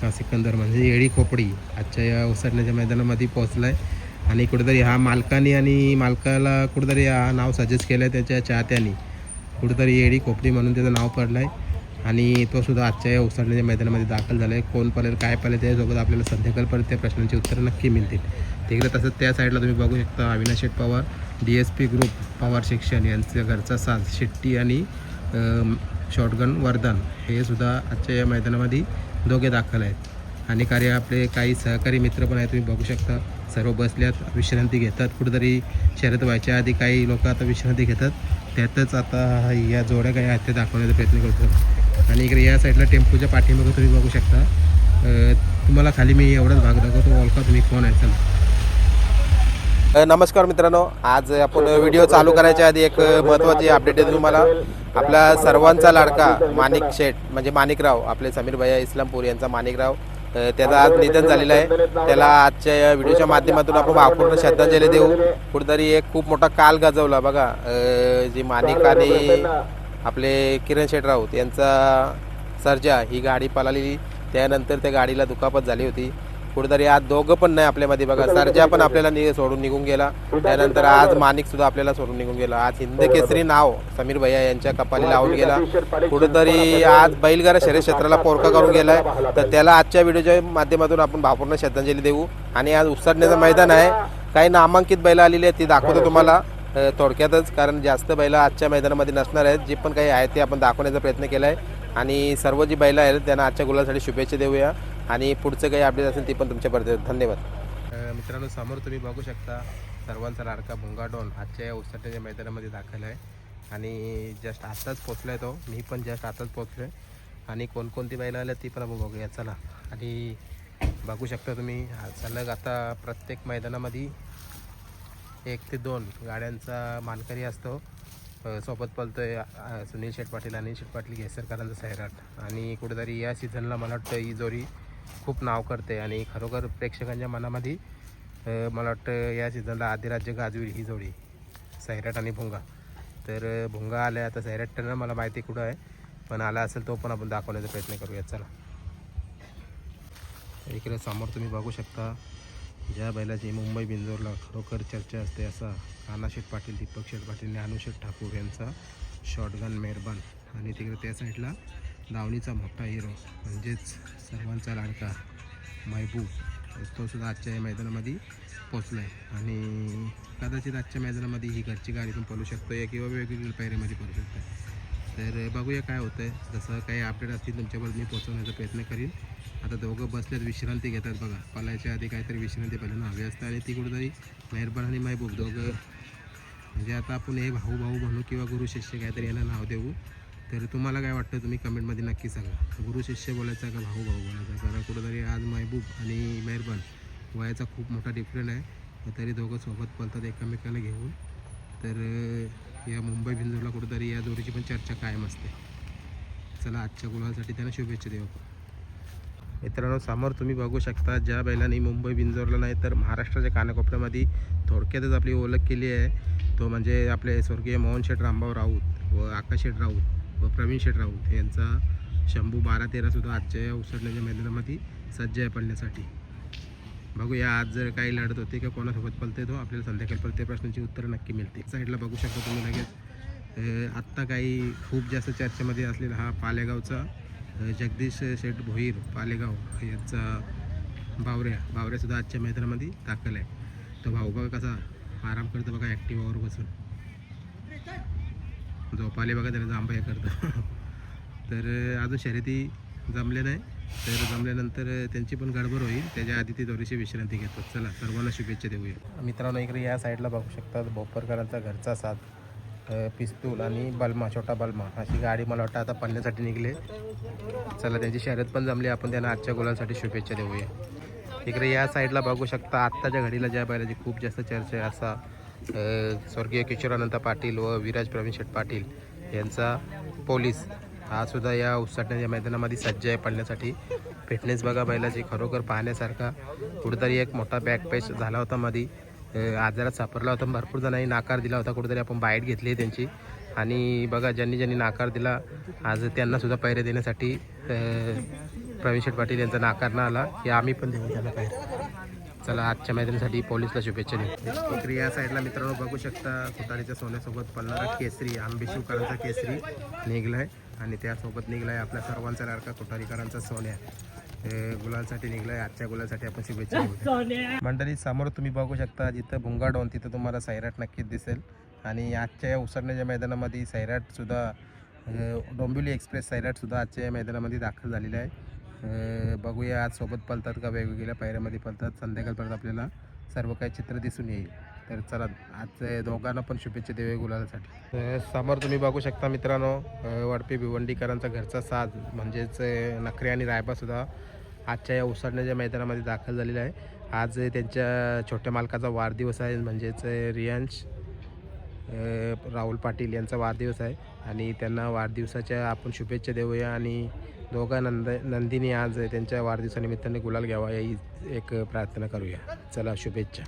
हा सिकंदर म्हणजे येळी खोपडी आजच्या या उसरण्याच्या मैदानामध्ये पोहोचला आहे आणि कुठेतरी हा मालकाने आणि मालकाला कुठेतरी हा नाव सजेस्ट केलं आहे त्याच्या चाहत्याने. कुठेतरी येळी खोपडी म्हणून त्याचं नाव पडलं आहे आणि तो सुद्धा आजच्या या उसरण्याच्या मैदानामध्ये दाखल झाला आहे. कोण पळेल काय पळेल त्याच्यासोबत आपल्याला संध्याकाळपर्यंत त्या प्रश्नांची उत्तरं नक्की मिळतील. तिकडे तसंच त्या साईडला तुम्ही बघू शकता अविनाश शेठ पवार DSP ग्रुप पवार शिक्षण यांचा घरचा साज शेट्टी आणि शॉटगन वर्धन हे सुद्धा आजच्या या मैदानामध्ये दोघे दाखल आहेत आणि कार्य आपले काही सहकारी मित्र पण आहेत. तुम्ही बघू शकता सर्व बसल्यात विश्रांती घेतात. कुठेतरी शर्यत व्हायच्या आधी काही लोक आता विश्रांती घेतात. त्यातच आता या जोड्या काही आहेत ते दाखवण्याचा प्रयत्न करतो. आणि इकडे या साईडला टेम्पोच्या पाठीमागे तुम्ही बघू शकता. तुम्हाला खाली मी एवढाच भाग दाखवतो. ओळखा तुम्ही कोण आहे. चला नमस्कार मित्रांनो, आज आपण व्हिडिओ चालू करायच्या आधी एक महत्त्वाची अपडेट आहे तुम्हाला. आपला सर्वांचा लाडका माणिक शेठ म्हणजे माणिकराव, आपले समीर भैया इस्लामपूर यांचा माणिकराव, त्याचं आज निधन झालेलं आहे. त्याला आजच्या या व्हिडिओच्या माध्यमातून आपण भावपूर्ण श्रद्धांजली देऊ. कुठेतरी एक खूप मोठा काल गाजवला बघा. जी माणिक आणि आपले किरण शेठ राऊत यांचा सर्जा ही गाडी पळाली, त्यानंतर त्या गाडीला दुखापत झाली होती. कुठेतरी आज दोघं पण नाही आपल्यामध्ये बघा. सर्जा पण आपल्याला सोडून निघून गेला, त्यानंतर आज माणिक सुद्धा आपल्याला सोडून निघून गेला. आज हिंद केसरी नाव समीर भैया यांच्या कपाली लावून गेला. कुठेतरी आज बैलगाडा शर्यत क्षेत्राला पोरका करून गेलाय. तर त्याला आजच्या व्हिडिओच्या माध्यमातून आपण भावपूर्ण श्रद्धांजली देऊ. आणि आज उसरण्याचं मैदान आहे. काही नामांकित बैल आलेली आहेत ती दाखवतो तुम्हाला थोडक्यातच, कारण जास्त बैल आजच्या मैदानामध्ये नसणार आहेत. जे पण काही आहेत ते आपण दाखवण्याचा प्रयत्न केला आहे. आणि सर्व जी बैलं आहेत त्यांना आजच्या गुलासाठी शुभेच्छा देऊया. आणि पुढचं काही अपडेट असेल ती पण तुमच्यापर्यंत. धन्यवाद. मित्रांनो, समोर तुम्ही बघू शकता सर्वांचा लाडका भुंगाडोन आजच्या या उसरण्याच्या मैदानामध्ये दाखल आहे आणि जस्ट आताच पोचला आहे तो. मी पण जस्ट आताच पोचलो आहे. आणि कोणकोणती बैलं आल्या ती पण आपण बघूया. चला. आणि बघू शकता तुम्ही सलग आता प्रत्येक मैदानामध्ये 1 ते 2 गाड्यांचा मानकरी असतो. सोबत पळतोय सुनील शेठ पाटील आणि शेठ पाटील घेसरकरांचा सैराट. आणि कुठेतरी या सीझनला मला वाटतं ही जोडी खूप नाव करते आणि खरोखर प्रेक्षकांच्या मनामध्ये मला वाटतं या सीझनला आदिराज्य गाजवेल ही जोडी सैराट आणि भुंगा. तर भुंगा आल्या आता. सैराट टर्न मला माहिती कुठं आहे, पण आला असेल तो पण आपण दाखवण्याचा प्रयत्न करूया. चला. इकडे समोर तुम्ही बघू शकता ज्या बैलाची मुंबई बिंजोरला खरोखर चर्चा असते असा कान्हा शेठ पाटील, दीपक शेठ पाटील आणि अनुशेठ ठाकूर यांचा शॉटगन मेहरबान. आणि तिकडे त्या साईडला दावणीचा मोठा हिरो म्हणजेच सर्वांचा लाडका महबूब, तो सुद्धा आजच्या या मैदानामध्ये पोचला आहे. आणि कदाचित आजच्या मैदानामध्ये ही घरची गाडी पण पळू शकतो या किंवा वेगवेगळ्या पायऱ्यामध्ये पळू शकतो. तर बघूया काय होतं आहे. जसं काही अपडेट असतील तुमच्यापर्यंत मी पोहोचवण्याचा प्रयत्न करीन. आता दोघं बसल्यात विश्रांती घेतात बघा. पळायच्या आधी काहीतरी विश्रांती पहिल्यांदा हवी असते आणि ती कुठेतरी मेहरबान आणि महबूब दोघं म्हणजे आता आपण हे भाऊ भाऊ म्हणू किंवा गुरु शिष्य काहीतरी यांना नाव देऊ. तर तुम्हाला काय वाटतं तुम्ही कमेंटमध्ये नक्की सांगा. गुरु शिष्य बोलायचा का भाऊ भाऊ बोलायचा? कारण कुठेतरी आज महबूब आणि मेहरबान वयाचा खूप मोठा डिफरंट आहे, तरी दोघं सोबत पळतात एकमेकाला घेऊन. तर या मुंबई बिंजोरला कुठेतरी या जोडीची पण चर्चा कायम असते. चला, आजच्या गुलासाठी त्यांना शुभेच्छा देऊ. मित्रांनो, समोर तुम्ही बघू शकता ज्या बैलांनी मुंबई बिंजोरला नाही तर महाराष्ट्राच्या कानाकोपऱ्यामध्ये थोडक्यातच आपली ओळख केली आहे, तो म्हणजे आपले स्वर्गीय मोहन शेठ रामभाऊ राऊत व आकाश शेठ राऊत व प्रवीण शेठ राऊत यांचा शंभू 12-13 सुद्धा आजच्या या उसरण्याच्या मैदानामध्ये सज्ज आहे पळण्यासाठी. बघूया आज जर काही लढत होते किंवा कोणासोबत पळते तो आपल्याला संध्याकाळपर्यंत त्या प्रश्नांची उत्तरं नक्की मिळते. साईडला बघू शकता तुम्ही लगेच. आत्ता काही खूप जास्त चर्चेमध्ये असलेला हा पालेगावचा जगदीश शेठ भोईर पालेगाव यांचा बावऱ्यासुद्धा आजच्या मैदानामध्ये दाखल आहे. तो भाऊ बघा कसा आराम करतो बघा ॲक्टिवावर बसून. झोपाले बघा त्याला जांभया करतं. तर अजून शर्यती जमले नाही, तर जमल्यानंतर त्यांची पण गडबड होईल. त्याच्या आधी ते थोडीशी विश्रांती घेतात. चला, सर्वांना शुभेच्छा देऊया. मित्रांनो, इकडे या साईडला बघू शकता भोपरकरांचा घरचा साथ पिस्तूल आणि बलमा, छोटा बलमा अशी गाडी मला वाटतं आता पळण्यासाठी निघले. चला, त्यांची शर्यत पण जमली. आपण त्यांना आजच्या गोलासाठी शुभेच्छा देऊया. इकडे या साईडला बघू शकता आत्ताच्या घडीला ज्या बैलाची खूप जास्त चर्चा आहे असा स्वर्गीय किशोरानंद पाटील व विराज प्रवीण शेठ पाटील यांचा पोलीस हा सुद्धा या उसटण्याच्या मैदानामध्ये सज्ज आहे पळण्यासाठी. फिटनेस बघा बैलाची खरोखर पाहण्यासारखा. कुठेतरी एक मोठा बॅक पेच झाला होता मध्ये, आजारात सापडला होता. भरपूर जणांनी नाकार दिला होता. कुठेतरी आपण बाईट घेतली आहे त्यांची. आणि बघा ज्यांनी नाकार दिला आज त्यांना सुद्धा पैरे देण्यासाठी प्रवीण शेठ पाटील यांचा नाकारनं आला की आम्ही पण देऊ त्याला बाहेर. चला आजच्या मैदानासाठी पोलीसला शुभेच्छा देऊ. इकडे या साईडला मित्रांनो बघू शकता कुटारीच्या सोन्यासोबत पळणारा केसरी आंबेशिवकरांचा केसरी निघलाय आणि त्यासोबत निघलाय आपल्या सर्वांचा लाडका कुटारीकरांचा सोन्या. गुलालसाठी निघलाय. आजच्या गुलालसाठी आपण शुभेच्छा देऊ. मंडळी समोर तुम्ही बघू शकता जिथं भुंगाडोन तिथं तुम्हाला सैराट नक्कीच दिसेल. आणि आजच्या या उसरण्याच्या मैदानामध्ये सैराटसुद्धा डोंबिवली एक्सप्रेस सैराटसुद्धा आजच्या या मैदानामध्ये दाखल झालेला आहे. बघूया आज सोबत पळतात का वेगवेगळ्या पायऱ्यामध्ये पळतात. संध्याकाळपर्यंत आपल्याला सर्व काही चित्र दिसून येईल. तर चला आज दोघांना पण शुभेच्छा देऊया गुलालासाठी. समोर तुम्ही बघू शकता मित्रांनो वडपे भिवंडीकरांचा घरचा साज म्हणजेच नखरे आणि रायबासुद्धा आजच्या या उसरण्याच्या मैदानामध्ये दाखल झालेला आहे. आज त्यांच्या छोट्या मालकाचा वाढदिवस आहे म्हणजेच रियांश राहुल पाटील यांचा वाढदिवस आहे आणि त्यांना वाढदिवसाच्या आपण शुभेच्छा देऊया. आणि दोघा नंदिनी आज त्यांच्या वाढदिवसानिमित्ताने गुलाल घ्यावा ही एक प्रार्थना करूया. चला शुभेच्छा.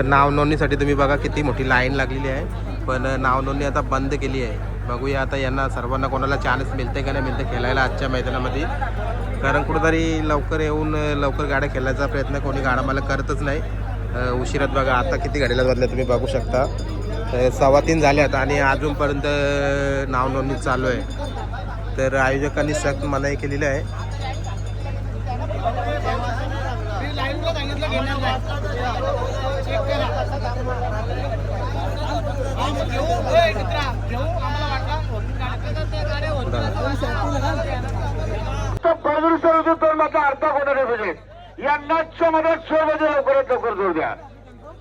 नाव नोंदणीसाठी तुम्ही बघा किती मोठी लाईन लागलेली आहे पण नाव नोंदणी आता बंद केली आहे. बघूया आता यांना सर्वांना कोणाला चान्स मिळते का नाही मिळते खेळायला आजच्या मैदानामध्ये. कारण कुठंतरी लवकर येऊन लवकर गाड्या खेळायचा प्रयत्न कोणी गाडा मला करतच नाही. उशिरात बघा आता किती गाडीला बदल्या तुम्ही बघू शकता. 3:15 झाल्यात आणि अजूनपर्यंत नाव नोंदणी चालू आहे. तर आयोजकांनी सक्त मनाई केलेली आहे. अर्धा कोणाला पाहिजे यांनाच्या मनात 6 वाजे लवकरात लवकर जोर द्या.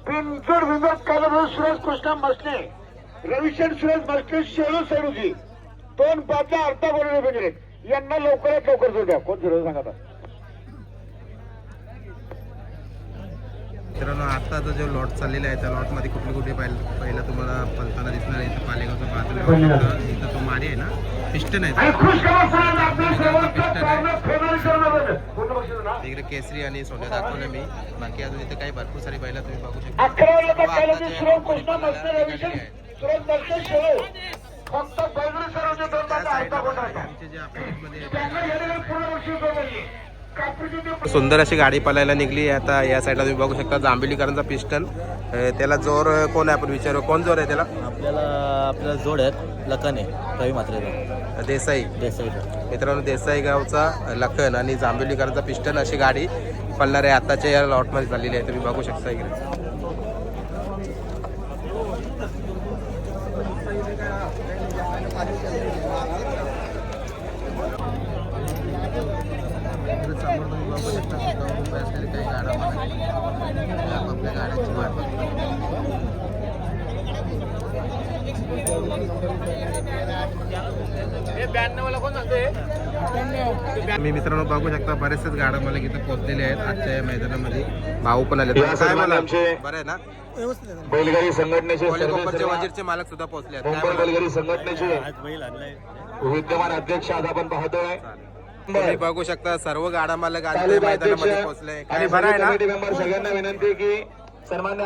पिंचोड विनोद कालभर सुरेश कृष्णा मसले रविशंकर सुरेश मसले शेळू सडुकी 2-5 अर्धा कोणाला पाहिजे यांना लवकरात लवकर जोर द्या. कोण जोर सांगा मित्रांनो आत्ताचा जो लॉट चाललेला आहे त्या लॉटमध्ये कुठले कुठे पहिला तुम्हाला पलताना दिसणार आहे. इथं पालेगावचा बाजूला इथं तो मारी आहे ना पिस्टन आहे तिकडे केसरी आणि सोन्या दाखवलं मी. बाकी अजून इथे काही भरपूर सारी बैला तुम्ही बघू शकता. सुंदर अशी गाडी पळायला निघली. आता या साईडला तुम्ही बघू शकता जांभेलीकरांचा पिस्टन. त्याला जोर कोण आहे आपण विचारू कोण जोर आहे त्याला. आपल्याला जोड आहेत लखन आहे रवी मात्रेचा देसाई मित्रांनो देसाई गावचा लखन आणि जांभेलीकरांचा पिस्टन अशी गाडी पळणार आहे आताच्या या लॉटमध्ये झालेली आहे. तुम्ही बघू शकता इकडे. तुम्ही मित्रांनो बघू शकता बरेचसेच गाड्या मला इथं पोहोचलेले आहेत आजच्या या मैदानामध्ये. भाऊ पण आले. काय मला बरं आहे ना. बैलगाडी संघटनेचे वजीरचे मालक सुद्धा पोहोचले आहेत. बैलगाडी संघटनेचे विद्यमान अध्यक्ष आज आपण पाहतोय. तुम्ही बघू शकता सर्व गाडा मालक आज मैदानामध्ये पोहोचले. काय बरं आहे ना. सगळ्यांना विनंती की सन्मान्य